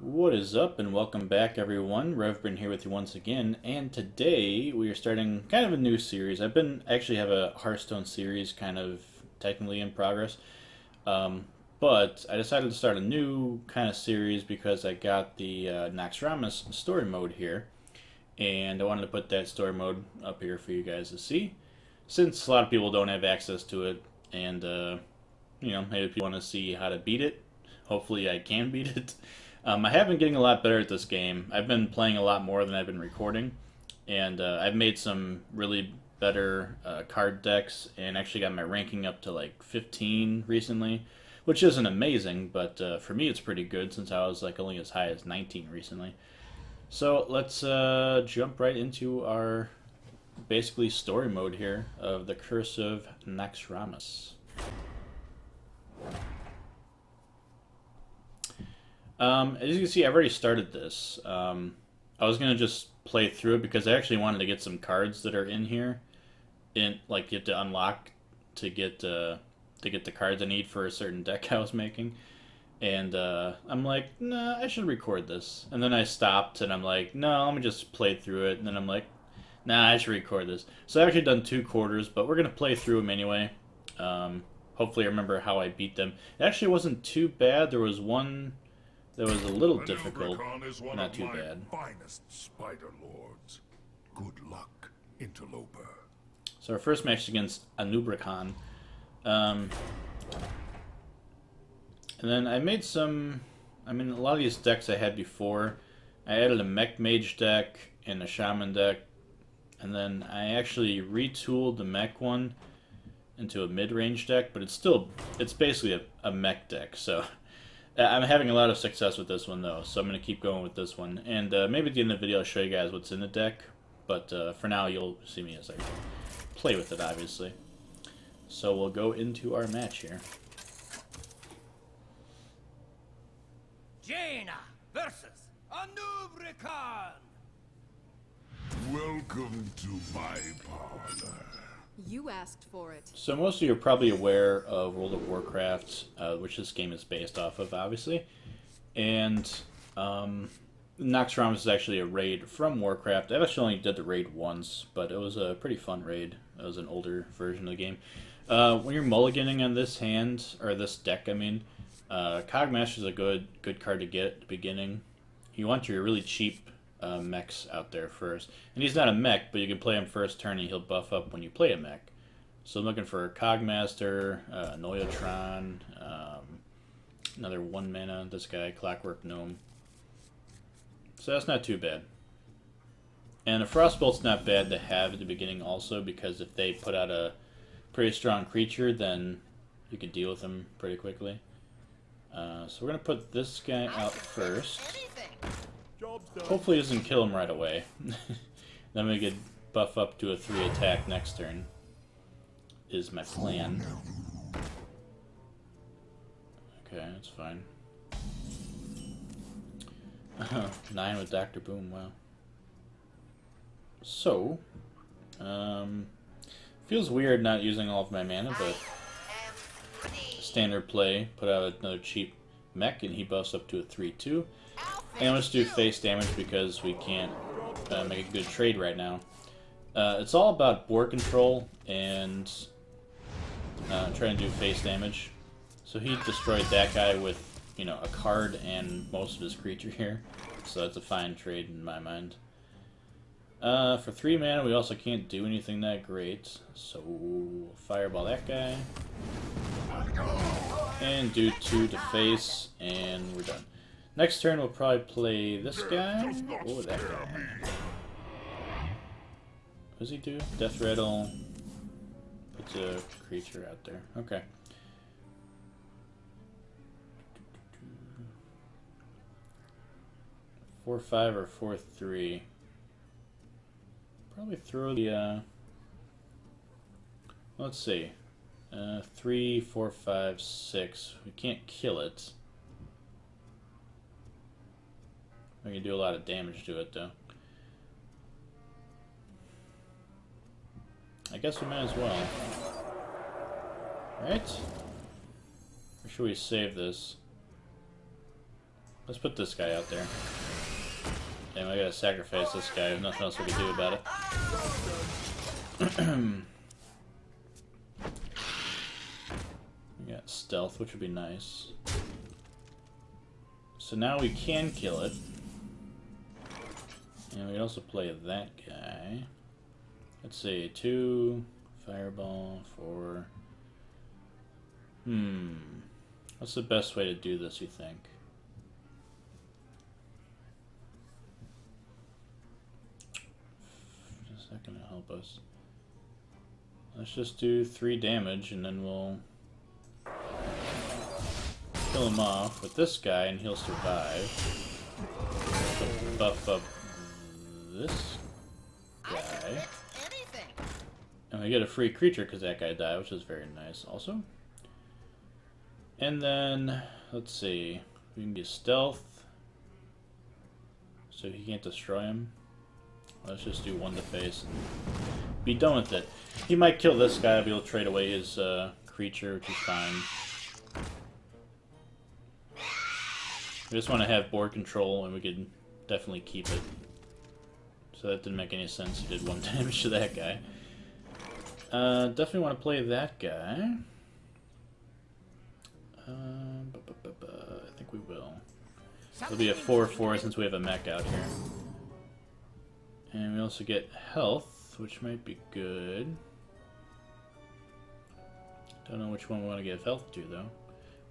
What is up, and welcome back, everyone. Revbrin here with you once again, and today we are starting kind of a new series. Actually have a Hearthstone series kind of technically in progress, but I decided to start a new kind of series because I got the Naxxramas story mode here, and I wanted to put that story mode up here for you guys to see, since a lot of people don't have access to it, and maybe people want to see how to beat it. Hopefully I can beat it. I have been getting a lot better at this game. I've been playing a lot more than I've been recording, and I've made some really better card decks, and actually got my ranking up to like 15 recently, which isn't amazing, but for me it's pretty good since I was like only as high as 19 recently. So let's jump right into our basically story mode here of the Curse of Naxxramas. As you can see, I've already started this. I was gonna just play through it because I actually wanted to get some cards that are in here, like you have to unlock to get the cards I need for a certain deck I was making. And I'm like, nah, I should record this. And then I stopped, and I'm like, no, let me just play through it. And then I'm like, nah, I should record this. So I've actually done 2 quarters, but we're gonna play through them anyway. Hopefully, I remember how I beat them. It actually wasn't too bad. There was one that was a little difficult, not too bad. Finest spider lords. Good luck, interloper. So our first match is against anub'rekhan. And then I made a lot of these decks I had before. I added a mech mage deck and a shaman deck, and then I actually retooled the mech one into a mid-range deck, but it's basically a mech deck, so I'm having a lot of success with this one, though, so I'm going to keep going with this one. And maybe at the end of the video I'll show you guys what's in the deck, but for now you'll see me as I play with it, obviously. So we'll go into our match here. Jaina versus anub'rekhan. Welcome to my parlor. You asked for it. So most of you are probably aware of World of Warcraft, which this game is based off of, obviously. And Naxxramas is actually a raid from Warcraft. I actually only did the raid once, but it was a pretty fun raid. It was an older version of the game. When you're mulliganing on this hand, or this deck, Cogmaster is a good card to get at the beginning. You want your really cheap mechs out there first. And he's not a mech, but you can play him first turn and he'll buff up when you play a mech. So I'm looking for Cogmaster, Noyotron, another 1 mana, this guy, Clockwork Gnome. So that's not too bad. And a Frostbolt's not bad to have at the beginning also, because if they put out a pretty strong creature, then you can deal with them pretty quickly. So we're going to put this guy out first. Hopefully it doesn't kill him right away. Then we could buff up to a 3 attack next turn, is my plan. Okay, that's fine. 9 with Dr. Boom, wow. So, feels weird not using all of my mana, but standard play, put out another cheap mech, and he buffs up to a 3/2. And let's do face damage because we can't make a good trade right now. It's all about board control and trying to do face damage. So he destroyed that guy with, a card and most of his creature here. So that's a fine trade in my mind. For 3 mana, we also can't do anything that great. So fireball that guy. And do 2 to face, and we're done. Next turn, we'll probably play this guy. Oh, that guy. What does he do? Death Rattle. Puts a creature out there. Okay. Four, 5, or 4-3. Probably throw the. Let's see. 3, 4, 5, 6. We can't kill it. We can do a lot of damage to it, though. I guess we might as well. Right? Or should we save this? Let's put this guy out there. And we gotta sacrifice this guy. There's nothing else we can do about it. We got stealth, which would be nice. So now we can kill it. And we can also play that guy. Let's see, 2 fireball, 4. What's the best way to do this, you think? Is that gonna help us? Let's just do 3 damage and then we'll kill him off with this guy and he'll survive. We'll buff up this guy. And we get a free creature because that guy died, which is very nice also. And then, let's see, we can get stealth, so he can't destroy him. Let's just do 1 to face and be done with it. He might kill this guy, I'll be able to trade away his creature, which is fine. We just want to have board control, and we can definitely keep it. So that didn't make any sense. He did 1 damage to that guy. Definitely want to play that guy. I think we will. It'll be a 4/4 since we have a mech out here. And we also get health, which might be good. Don't know which one we want to give health to, though.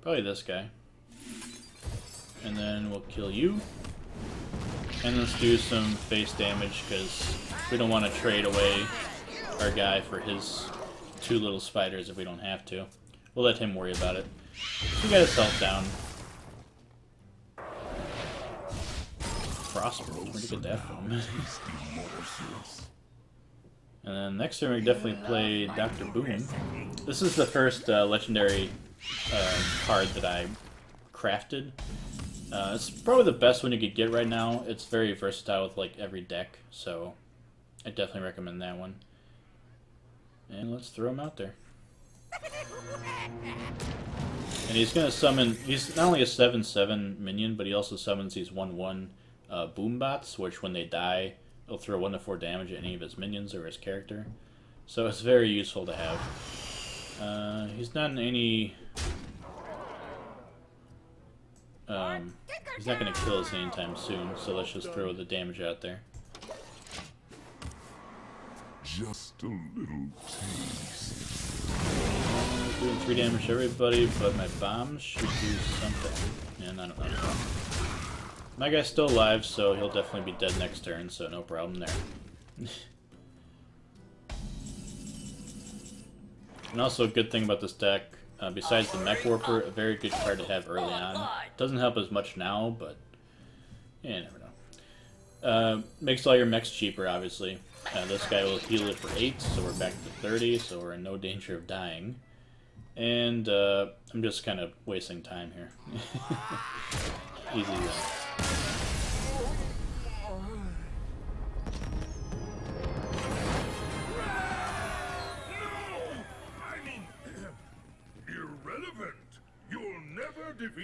Probably this guy. And then we'll kill you. And let's do some face damage, because we don't want to trade away our guy for his 2 little spiders if we don't have to. We'll let him worry about it. We got his health down. Frostbolt, where'd you get that from? And then next turn we definitely play Dr. Boom. This is the first legendary card that I crafted. It's probably the best one you could get right now. It's very versatile with like every deck, so I definitely recommend that one. And let's throw him out there. And he's going to summon, he's not only a 7/7 minion, but he also summons these 1/1 boom bots, which when they die, it'll throw 1 to 4 damage at any of his minions or his character. So it's very useful to have. He's not in any... he's not going to kill us anytime soon, so let's just throw the damage out there. Just a little taste. Doing 3 damage to everybody, but my bombs should do something. And I don't know. My guy's still alive, so he'll definitely be dead next turn, so no problem there. And also a good thing about this deck, besides the Mech Warper, a very good card to have early on. Doesn't help as much now, but yeah, you never know. Makes all your mechs cheaper, obviously. This guy will heal it for 8, so we're back to 30, so we're in no danger of dying. And I'm just kind of wasting time here. Easy win.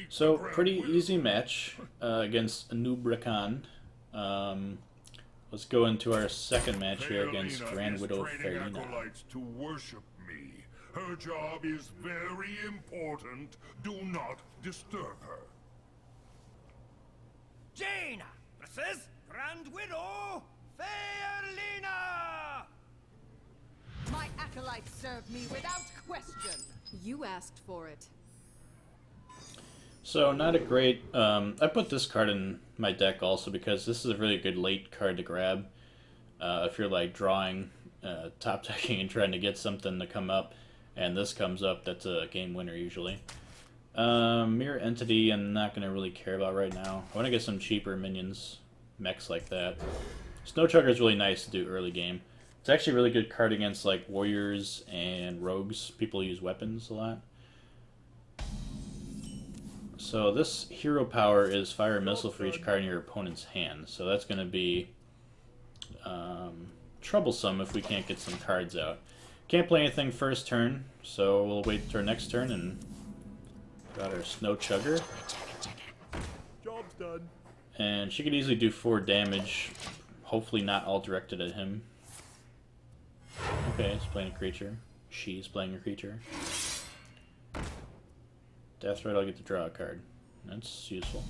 So, pretty easy match against anub'rekhan. Let's go into our second match here against Grand Widow Farina. To worship me. Her job is very important. Do not disturb her. Jaina versus Grand Widow Farina! My acolytes serve me without question. You asked for it. So, not a great... I put this card in my deck also because this is a really good late card to grab. If you're like drawing, top decking and trying to get something to come up, and this comes up, that's a game winner usually. Mirror Entity I'm not going to really care about right now. I want to get some cheaper minions, mechs like that. Snow Chugger is really nice to do early game. It's actually a really good card against like warriors and rogues. People use weapons a lot. So this hero power is fire a missile for each card in your opponent's hand. So that's going to be troublesome if we can't get some cards out. Can't play anything first turn, so we'll wait till our next turn and got our Snow Chugger. Job's done. And she could easily do 4 damage, hopefully not all directed at him. Okay, he's playing a creature. She's playing a creature. Death Right, I'll get to draw a card. That's useful.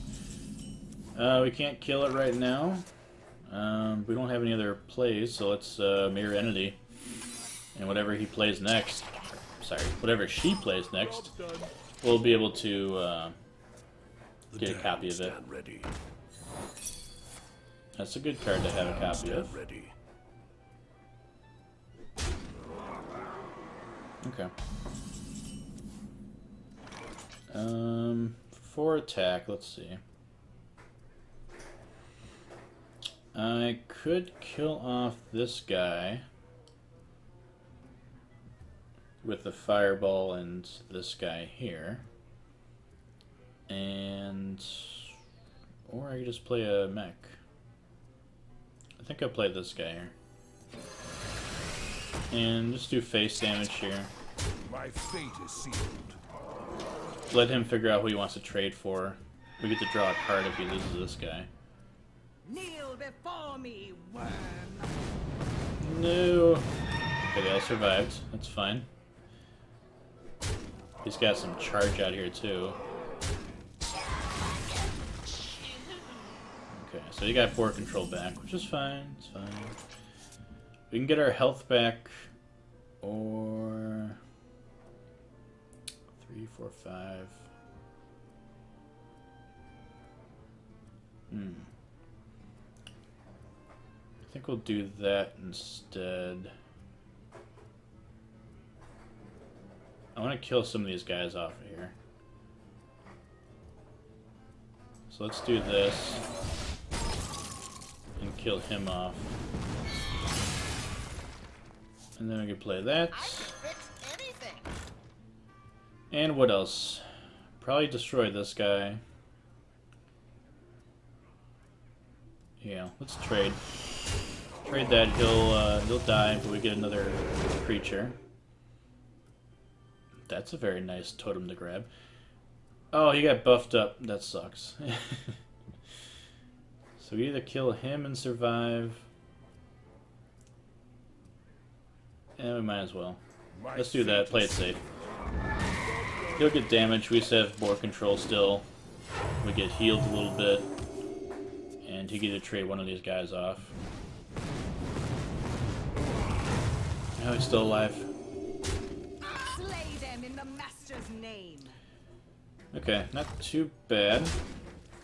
We can't kill it right now. We don't have any other plays, so let's Mirror Entity. And whatever he plays next, sorry, whatever she plays next, we'll be able to get a copy of it. Ready. That's a good card to have a copy of. Ready. Okay. For attack, let's see. I could kill off this guy with the fireball and this guy here. And... or I could just play a mech. I think I'll play this guy here. And just do face damage here. My fate is sealed. Let him figure out who he wants to trade for. We get to draw a card if he loses this guy. Kneel before me, worm. No. Okay, they all survived. That's fine. He's got some charge out here too. Okay, so you got board control back, which is fine. It's fine. We can get our health back, or 3, 4, 5. I think we'll do that instead. I want to kill some of these guys off of here. So let's do this and kill him off. And then we can play that. And what else? Probably destroy this guy. Yeah, let's trade. Trade that. He'll die, but we get another creature. That's a very nice totem to grab. Oh, he got buffed up. That sucks. So we either kill him and survive. And we might as well. Let's do that. Play it safe. He'll get damage. We still have board control still. We get healed a little bit. And he get to trade one of these guys off. Oh, he's still alive. Slay them in the master's name. Okay, not too bad.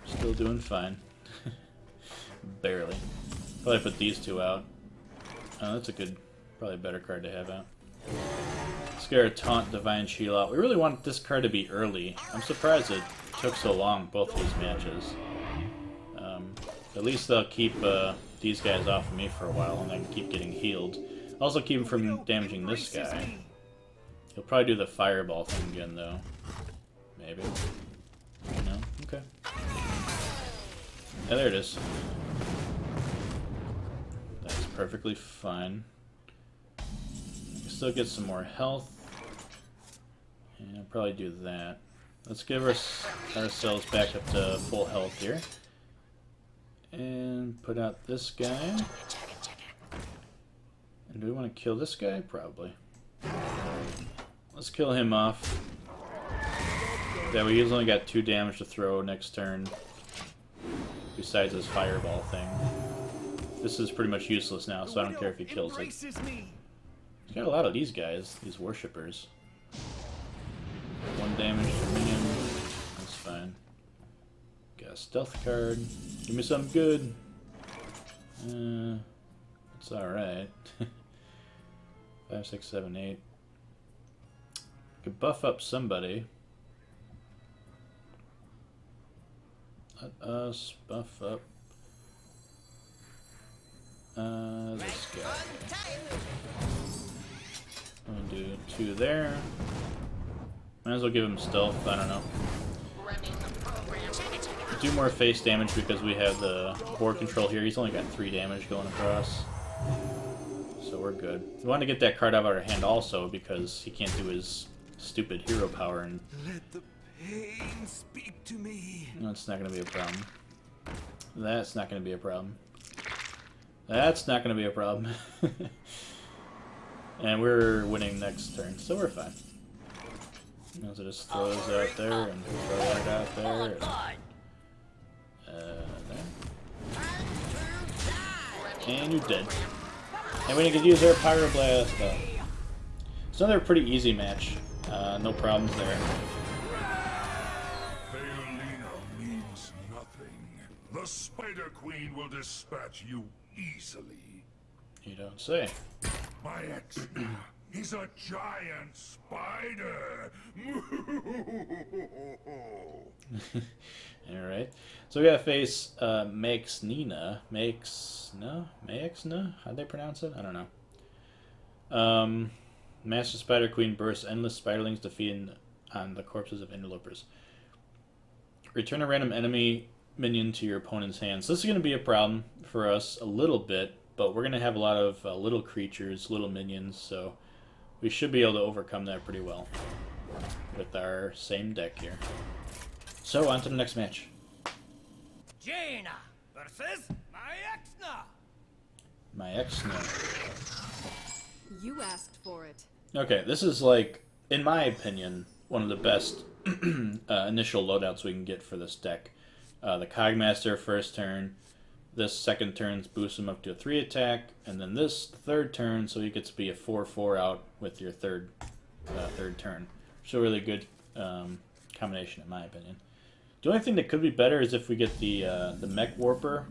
Still doing fine. Barely. Probably put these two out. Oh, that's a good, probably a better card to have out. Let's get our Taunt Divine Shield out. We really want this card to be early. I'm surprised it took so long, both these matches. At least they'll keep these guys off of me for a while, and I can keep getting healed. Also keep him from damaging this guy. He'll probably do the fireball thing again, though. Maybe. No? Okay. Yeah, there it is. That's perfectly fine. Still get some more health. And I'll probably do that. Let's give ourselves back up to full health here. And put out this guy. And do we want to kill this guy? Probably. Let's kill him off. That way he's only got 2 damage to throw next turn. Besides his fireball thing. This is pretty much useless now, so I don't care if he kills it. He's got a lot of these guys, these worshippers. 1 damage to minion. That's fine. Got a stealth card. Give me something good. It's alright. 5, 6, 7, 8. Could buff up somebody. Let us buff up this guy. I'm gonna do 2 there. Might as well give him stealth, I don't know. Do more face damage because we have the board control here. He's only got 3 damage going across. So we're good. We want to get that card out of our hand also because he can't do his stupid hero power and Let the pain speak to me. no, it's not going to be a problem. That's not going to be a problem. That's not going to be a problem. And we're winning next turn, so we're fine. So just throw those out there and throw that out there. There. And you're dead. And we can use our Pyroblast. It's another pretty easy match. No problems there. Theolina means nothing. The Spider Queen will dispatch you easily. You don't say. My ex is a giant spider. Alright. So we gotta face Maxnina. Maxna? How'd they pronounce it? I don't know. Master Spider Queen bursts endless spiderlings defeating on the corpses of interlopers. Return a random enemy minion to your opponent's hand. So this is going to be a problem for us a little bit, but we're going to have a lot of little creatures, little minions, so we should be able to overcome that pretty well with our same deck here. So, on to the next match. Jaina versus my Exna. My Exna. You asked for it. Okay, this is like, in my opinion, one of the best initial loadouts we can get for this deck. The Cogmaster first turn, this second turn boosts him up to a 3 attack, and then this third turn, so he gets to be a 4/4 out with your third turn. So a really good combination in my opinion. The only thing that could be better is if we get the Mech Warper.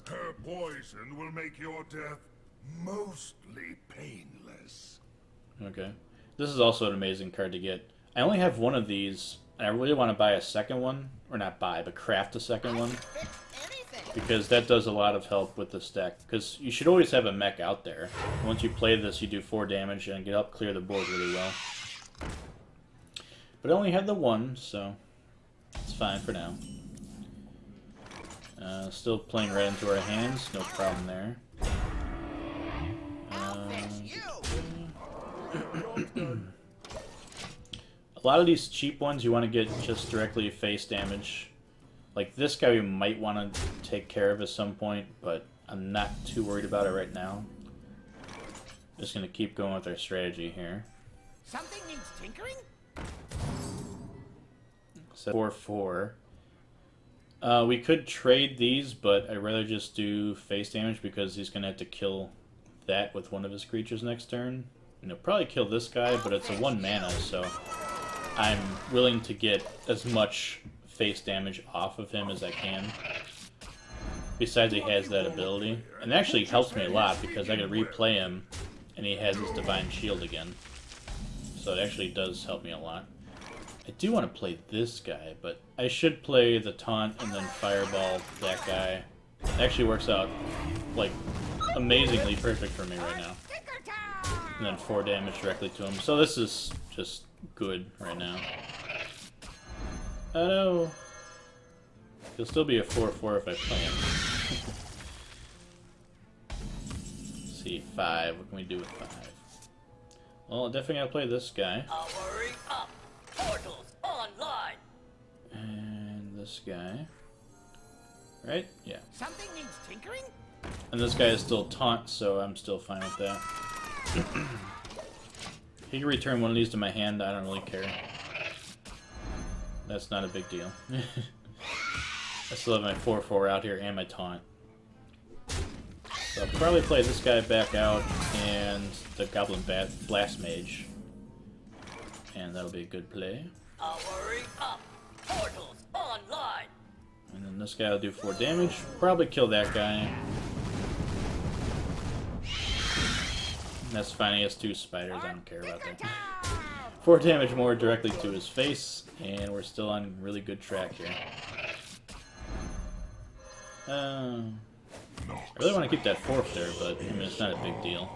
Her poison will make your death mostly painless. Okay. This is also an amazing card to get. I only have one of these, and I really want to buy a second one. Or not buy, but craft a second one. Because that does a lot of help with this deck. Because you should always have a mech out there. Once you play this, you do 4 damage and get up, clear the board really well. But I only have the one, so it's fine for now. Still playing right into our hands, no problem there. A lot of these cheap ones you want to get just directly face damage. Like this guy we might want to take care of at some point, but I'm not too worried about it right now. Just going to keep going with our strategy here. Something needs tinkering? So 4/4. We could trade these, but I'd rather just do face damage because he's going to have to kill that with one of his creatures next turn. And he'll probably kill this guy, but it's a 1 mana, so I'm willing to get as much face damage off of him as I can. Besides, he has that ability. And it actually helps me a lot because I can replay him and he has his Divine Shield again. So it actually does help me a lot. I do want to play this guy, but I should play the Taunt and then Fireball that guy. It actually works out, like, amazingly perfect for me right now. And then 4 damage directly to him. So this is just good right now. Oh no! He'll still be a 4/4 if I play him. Let's see, 5. What can we do with 5? Well, definitely gotta play this guy. Powering up. Portals online. And this guy. Right? Yeah. Something needs tinkering? And this guy is still taunt, so I'm still fine with that. He can return one of these to my hand, I don't really care. That's not a big deal. I still have my 4/4 out here and my taunt. So I'll probably play this guy back out and the Goblin Blast Mage. And that'll be a good play. Powering up. Portals online. And then this guy will do 4 damage. Probably kill that guy. That's fine, he has 2 spiders, I don't care about that. 4 damage more directly to his face, and we're still on really good track here. I really want to keep that 4th there, but I mean, it's not a big deal.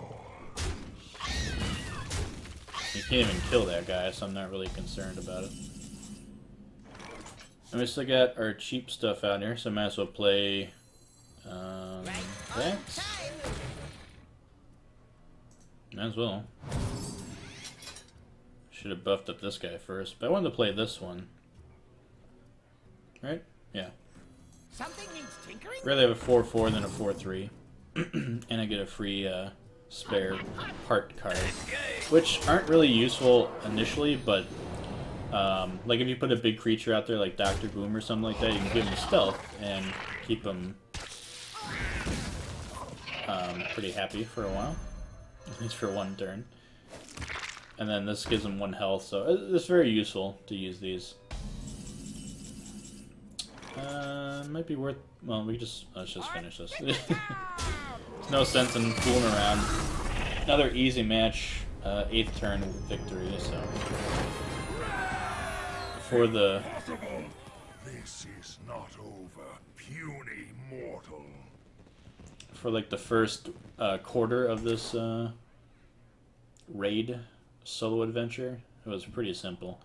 You can't even kill that guy, so I'm not really concerned about it. And we still got our cheap stuff out here, so I might as well play that. Might as well. Should have buffed up this guy first, but I wanted to play this one. Right? Yeah. Something needs tinkering? rather have a 4/4 than a 4/3. And I get a free spare part card, which aren't really useful initially, but like if you put a big creature out there like Dr. Boom or something like that, you can give him stealth and keep him pretty happy for a while, at least for one turn. And then this gives him 1 health, so it's very useful to use these. Might be worth. Well, let's just finish this. There's no sense in fooling around. Another easy match, 8th turn victory. So for the Possible. This is not over, puny mortal. for like the first quarter of this raid solo adventure, it was pretty simple.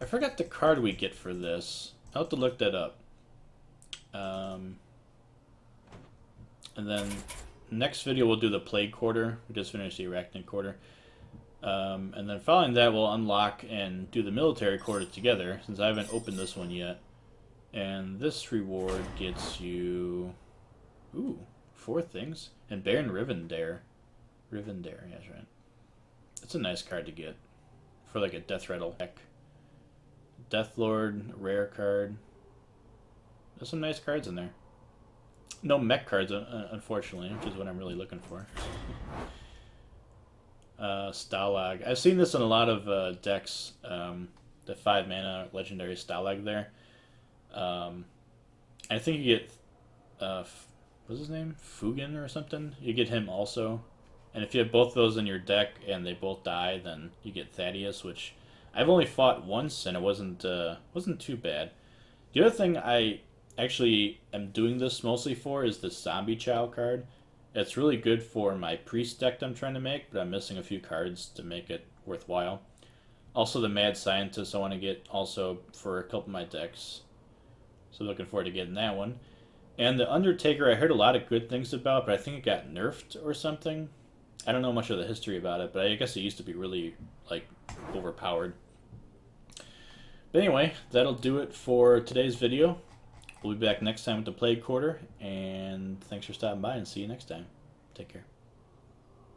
I forgot the card we get for this. I'll have to look that up. And then next video we'll do the Plague Quarter. We just finished the Arachnid Quarter. And then following that we'll unlock and do the Military Quarter together, since I haven't opened this one yet. And this reward gets you... Ooh, 4 things. And Baron Rivendare. Rivendare, yeah, that's right. It's a nice card to get for like a Death Rattle deck. Deathlord, rare card. There's some nice cards in there. No mech cards, unfortunately, which is what I'm really looking for. Stalag. I've seen this in a lot of decks. The 5 mana legendary Stalag there. I think you get, what's his name? Fugen or something? You get him also. And if you have both those in your deck and they both die, then you get Thaddeus, which I've only fought once and it wasn't too bad. The other thing I actually am doing this mostly for is the Zombie Chow card. It's really good for my priest deck I'm trying to make, but I'm missing a few cards to make it worthwhile. Also the Mad Scientist I want to get also for a couple of my decks. So looking forward to getting that one. And the Undertaker I heard a lot of good things about, but I think it got nerfed or something. I don't know much of the history about it, but I guess it used to be really, like, overpowered. But anyway, that'll do it for today's video. We'll be back next time with the Plague Quarter, and thanks for stopping by, and see you next time. Take care.